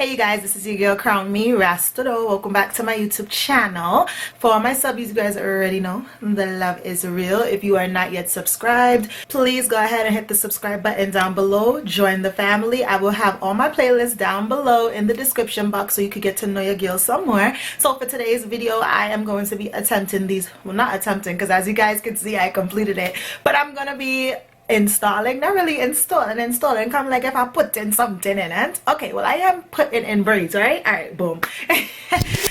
Hey you guys, this is your girl Crown Me Rastado. Welcome back to my YouTube channel. For all my subbies, you guys already know the love is real. If you are not yet subscribed, please go ahead and hit the subscribe button down below. Join the family. I will have all my playlists down below in the description box so you could get to know your girl some more. So for today's video, I am going to be attempting these, well, not attempting, because as you guys can see, I completed it, but I'm gonna be installing, not really installing, kind of like if I put in something in it. Okay, well I am putting in braids, right? All right, boom.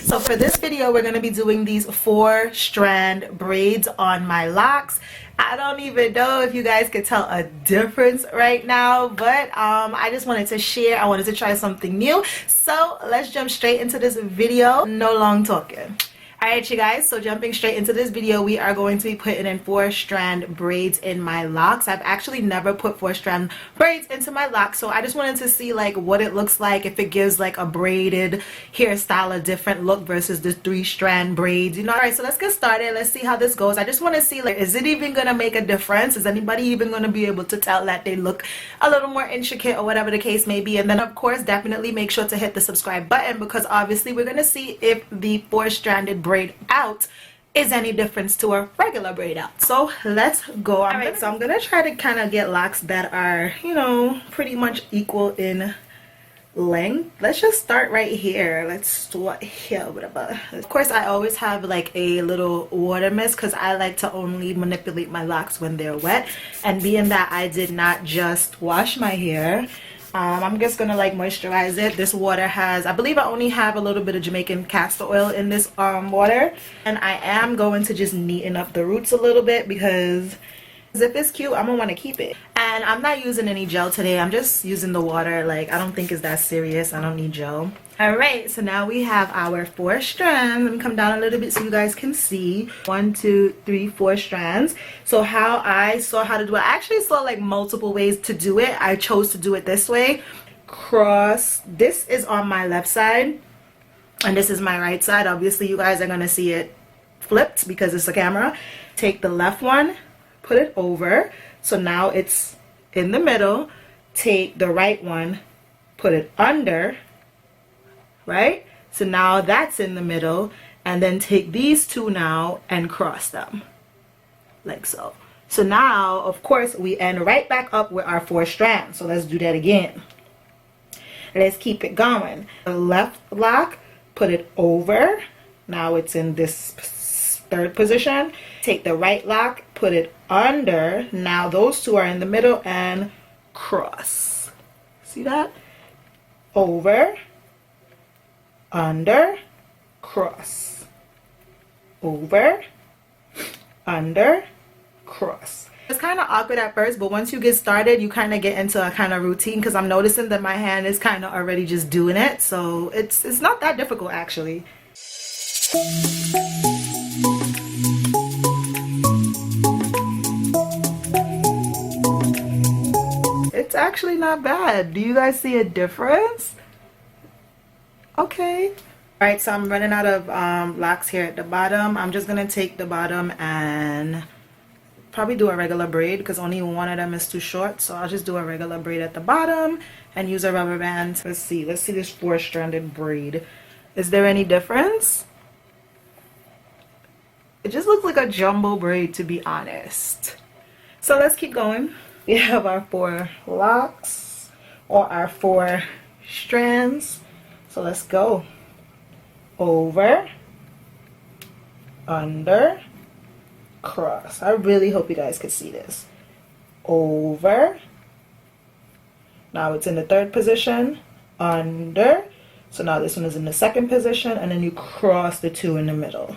So for this video, we're going to be doing these 4-strand braids on my locks. I don't even know if you guys could tell a difference right now, but I just wanted to share. I wanted to try something new. So let's jump straight into this video. No long talking. Alright you guys, so jumping straight into this video, we are going to be putting in 4-strand braids in my locks. I've actually never put 4-strand braids into my locks, so I just wanted to see like what it looks like, if it gives like a braided hairstyle a different look versus the 3-strand braids, you know. Alright, so let's get started. Let's see how this goes. I just want to see, like, is it even gonna make a difference? Is anybody even gonna be able to tell that they look a little more intricate or whatever the case may be? And then of course, definitely make sure to hit the subscribe button, because obviously we're gonna see if the 4-stranded braid out is any difference to a regular braid out. So let's go. Alright, so I'm gonna try to kind of get locks that are, you know, pretty much equal in length. Let's just start right here. Let's start here with a, of course I always have like a little water mist because I like to only manipulate my locks when they're wet, and being that I did not just wash my hair, I'm just gonna like moisturize it. This water has, I believe I only have a little bit of Jamaican castor oil in this water, and I am going to just neaten up the roots a little bit because if it's cute, I'm gonna want to keep it. And I'm not using any gel today. I'm just using the water. Like, I don't think it's that serious. I don't need gel. Alright, so now we have our 4 strands. Let me come down a little bit so you guys can see. 1, 2, 3, 4 strands. So how I saw how to do it, I actually saw like multiple ways to do it. I chose to do it this way. Cross. This is on my left side and this is my right side. Obviously you guys are gonna see it flipped because it's a camera. Take the left one, put it over, so now it's in the middle. Take the right one, put it under, right? So now that's in the middle, and then take these two now and cross them like so. So now of course we end right back up with our 4 strands. So let's do that again. Let's keep it going. The left lock, put it over, now it's in this 3rd position. Take the right lock, put it under, now those two are in the middle, and cross. See that? Over, under, cross, over, under, cross. It's kind of awkward at first, but once you get started you kind of get into a kind of routine, because I'm noticing that my hand is kind of already just doing it, so it's not that difficult actually. It's actually not bad. Do you guys see a difference? Okay. Alright, so I'm running out of locks here at the bottom. I'm just gonna take the bottom and probably do a regular braid because only one of them is too short, so I'll just do a regular braid at the bottom and use a rubber band. Let's see this 4-stranded braid. Is there any difference? It just looks like a jumbo braid, to be honest. So let's keep going. We have our 4 locks, or our 4 strands. So let's go. Over, under, cross. I really hope you guys could see this. Over. Now it's in the 3rd position. Under. So now this one is in the 2nd position, and then you cross the 2 in the middle.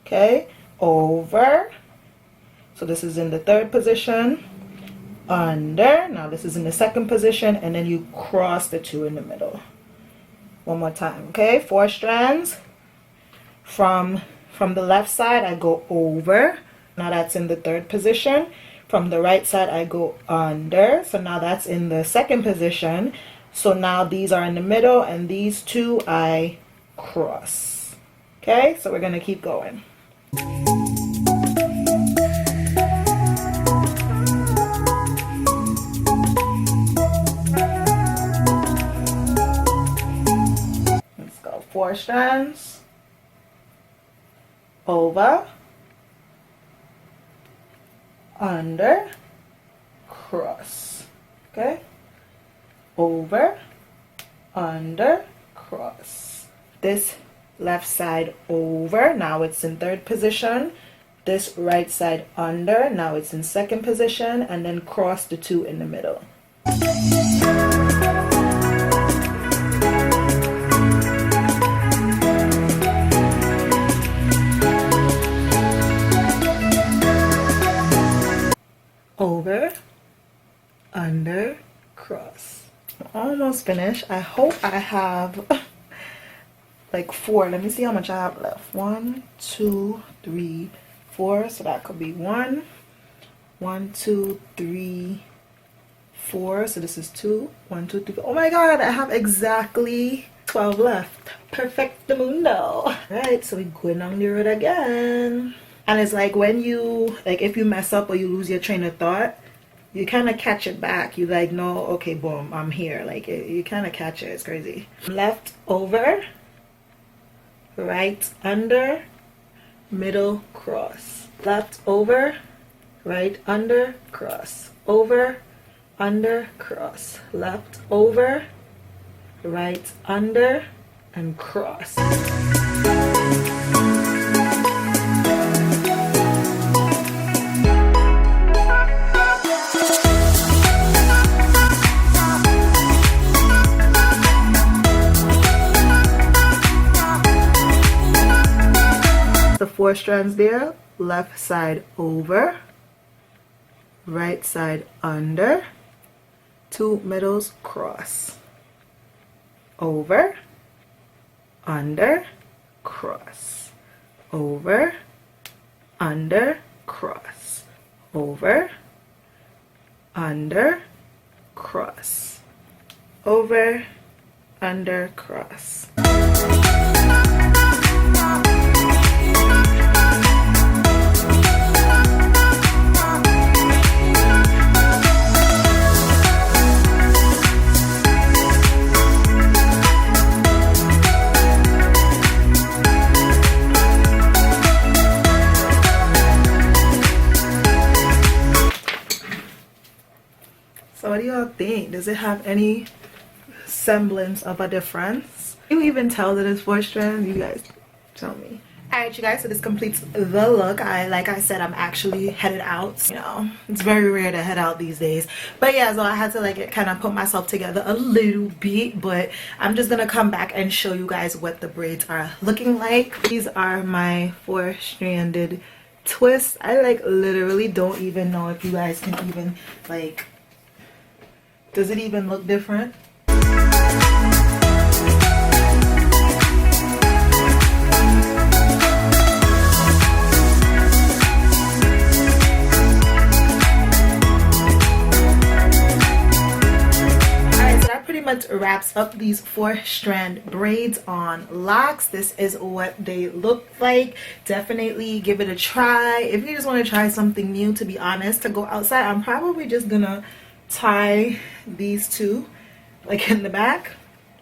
Okay. Over. So this is in the 3rd position. Under. Now this is in the 2nd position, and then you cross the 2 in the middle. One more time. Okay, 4 strands. From the left side I go over, now that's in the 3rd position. From the right side I go under, so now that's in the 2nd position. So now these are in the middle, and these two I cross. Okay, so we're gonna keep going. 4 strands, over, under, cross. Okay, over, under, cross. This left side over, now it's in 3rd position. This right side under, now it's in 2nd position, and then cross the 2 in the middle. Over, under, cross. I'm almost finished. I hope I have like 4. Let me see how much I have left. 1, 2, 3, 4. So that could be 1, 2, 3, 4. So this is 2, 1, 2, 3, 4. Oh my god, I have exactly 12 left. Perfectamundo. Right, so we're going on the road again. And it's like when you, like if you mess up or you lose your train of thought, you kind of catch it back. You like, no, okay, boom, I'm here. Like you kind of catch it. It's crazy. Left over, right under, middle, cross. Left over, right under, cross. Over, under, cross. Left over, right under, and cross. The 4 strands there, left side over, right side under, 2 middles, cross. Over, under, cross. Over, under, cross. Over, under, cross. Over, under, cross. So what do y'all think? Does it have any semblance of a difference? Can you even tell that it's 4 strands? You guys tell me. Alright you guys, so this completes the look. Like I said, I'm actually headed out. You know, it's very rare to head out these days. But yeah, so I had to like kind of put myself together a little bit. But I'm just gonna come back and show you guys what the braids are looking like. These are my 4-stranded twists. I like literally don't even know if you guys can even like, does it even look different? Much wraps up these 4-strand braids on locks. This is what they look like. Definitely give it a try if you just want to try something new. To be honest, to go outside, I'm probably just gonna tie these 2 like in the back.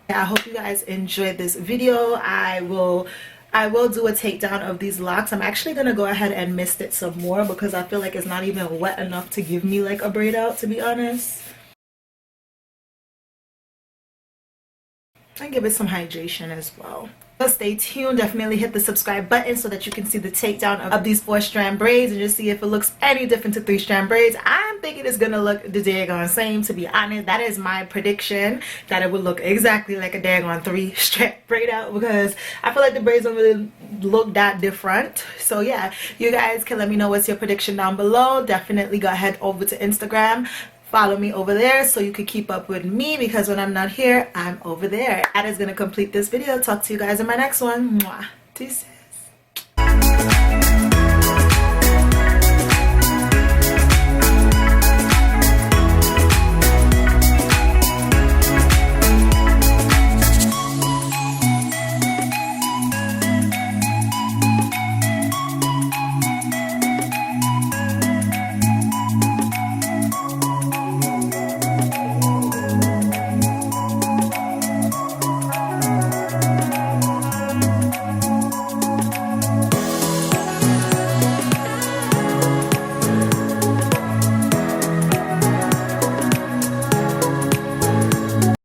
I hope you guys enjoyed this video. I will do a takedown of these locks. I'm actually gonna go ahead and mist it some more because I feel like it's not even wet enough to give me like a braid out, to be honest. And give it some hydration as well. So stay tuned. Definitely hit the subscribe button so that you can see the takedown of these 4-strand braids and just see if it looks any different to 3-strand braids. I'm thinking it's gonna look the daggone same, to be honest. That is my prediction, that it would look exactly like a daggone 3-strand braid out, because I feel like the braids don't really look that different. So yeah, you guys can let me know what's your prediction down below. Definitely go ahead over to Instagram. Follow me over there so you can keep up with me, because when I'm not here, I'm over there. That is going to complete this video. Talk to you guys in my next one. Mwah. Deuces.